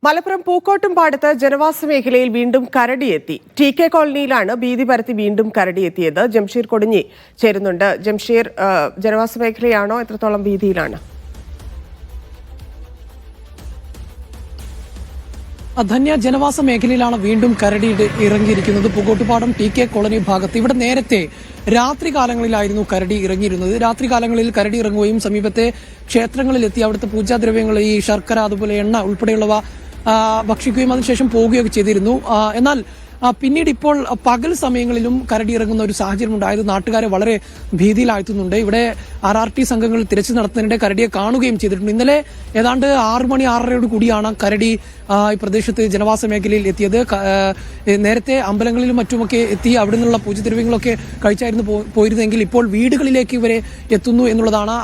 മലപ്പുറം പൂക്കോട്ടുംപാടത്ത് ജനവാസ മേഖലയിൽ വീണ്ടും കരടിയെത്തി. TK കോളനിയിലാണ് ഭീതി പരത്തി വീണ്ടും കരടിയെത്തിയത്. ജംഷീർ കൊടിഞ്ഞി ചേരുന്നുണ്ട്. ജംഷീർ, ജനവാസ മേഖലയാണോ? എത്രത്തോളം ഭീതിയിലാണ്? ധന്യ, ജനവാസ മേഖലയിലാണ് വീണ്ടും കരടി ഇറങ്ങിയിരിക്കുന്നത്. പൂക്കോട്ടുപാടം TK കോളനി ഭാഗത്ത്. ഇവിടെ നേരത്തെ രാത്രി കാലങ്ങളിലായിരുന്നു കരടി ഇറങ്ങിയിരുന്നത്. രാത്രി കാലങ്ങളിൽ കരടി ഇറങ്ങുകയും സമീപത്തെ ക്ഷേത്രങ്ങളിലെത്തി അവിടുത്തെ പൂജാദ്രവ്യങ്ങൾ, ഈ ശർക്കര, അതുപോലെ എണ്ണ ഉൾപ്പെടെയുള്ളവ ഭക്ഷിക്കുകയും അതിനുശേഷം പോവുകയൊക്കെ ചെയ്തിരുന്നു. എന്നാൽ പിന്നീട് ഇപ്പോൾ പകൽ സമയങ്ങളിലും കരടി ഇറങ്ങുന്ന ഒരു സാഹചര്യം ഉണ്ടായത് നാട്ടുകാരെ വളരെ ഭീതിയിലാഴ്ത്തുന്നുണ്ട്. ഇവിടെ RRT സംഘങ്ങൾ തിരച്ചിൽ നടത്തുന്നതിനിടെ കരടിയെ കാണുകയും ചെയ്തിട്ടുണ്ട്. ഇന്നലെ ഏതാണ്ട് 6 മണി 6:30 കൂടിയാണ് കരടി ഈ പ്രദേശത്ത് ജനവാസ മേഖലയിൽ എത്തിയത്. നേരത്തെ അമ്പലങ്ങളിലും മറ്റുമൊക്കെ എത്തി അവിടെ നിന്നുള്ള പൂജദ്രവ്യങ്ങളൊക്കെ കഴിച്ചായിരുന്നു പോയിരുന്നെങ്കിൽ ഇപ്പോൾ വീടുകളിലേക്ക് ഇവരെ എത്തുന്നു എന്നുള്ളതാണ്,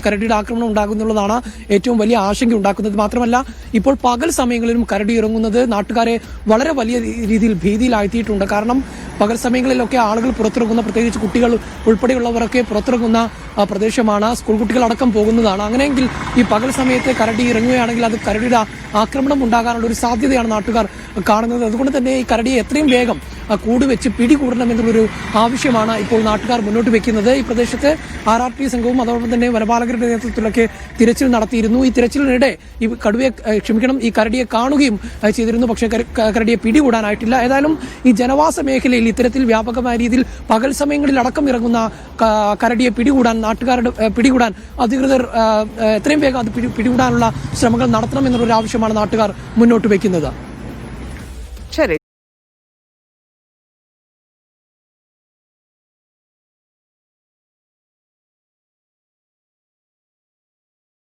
കരടിയുടെ ആക്രമണം ഉണ്ടാകുന്നുള്ളതാണ് ഏറ്റവും വലിയ ആശങ്ക ഉണ്ടാക്കുന്നത്. മാത്രമല്ല, ഇപ്പോൾ പകൽ സമയങ്ങളിലും കരടി ഇറങ്ങുന്നത് നാട്ടുകാരെ വളരെ വലിയ രീതിയിൽ ഭീതിയിലാഴ്ത്തിയിട്ടുണ്ട്. കാരണം പകൽ സമയങ്ങളിലൊക്കെ ആളുകൾ പുറത്തിറങ്ങുന്ന, പ്രത്യേകിച്ച് കുട്ടികൾ ഉൾപ്പെടെയുള്ളവരൊക്കെ പുറത്തിറങ്ങുന്ന പ്രദേശമാണ്. സ്കൂൾ കുട്ടികളടക്കം പോകുന്നതാണ്. അങ്ങനെയെങ്കിൽ ഈ പകൽ സമയത്ത് കരടി ഇറങ്ങുകയാണെങ്കിൽ അത് കരടിയുടെ ആക്രമണം ഉണ്ടാകാനുള്ള ഒരു സാധ്യതയാണ് നാട്ടുകാർ കാണുന്നത്. അതുകൊണ്ട് തന്നെ ഈ കരടിയെ എത്രയും വേഗം കൂടുവെച്ച് പിടികൂടണമെന്നുള്ളൊരു ആവശ്യമാണ് ഇപ്പോൾ നാട്ടുകാർ മുന്നോട്ട് വെക്കുന്നത്. ഈ പ്രദേശത്ത് RRT സംഘവും അതോടൊപ്പം തന്നെ വനപാലകരുടെ നേതൃത്വത്തിലൊക്കെ തിരച്ചിൽ നടത്തിയിരുന്നു. ഈ തിരച്ചിലിനിടെ ഈ കരടിയെ കാണുകയും ചെയ്തിരുന്നു. പക്ഷേ കരടിയെ പിടികൂടാനായിട്ടില്ല. ഏതായാലും ഈ ജനവാസ മേഖലയിൽ ഇത്തരത്തിൽ വ്യാപകമായ രീതിയിൽ പകൽ സമയങ്ങളിൽ അടക്കം ഇറങ്ങുന്ന കരടിയെ പിടികൂടാൻ അധികൃതർ എത്രയും വേഗം അത് പിടികൂടാനുള്ള ശ്രമങ്ങൾ നടത്തണമെന്നുള്ളൊരു ആവശ്യമാണ് നാട്ടുകാർ മുന്നോട്ട് വെക്കുന്നത്.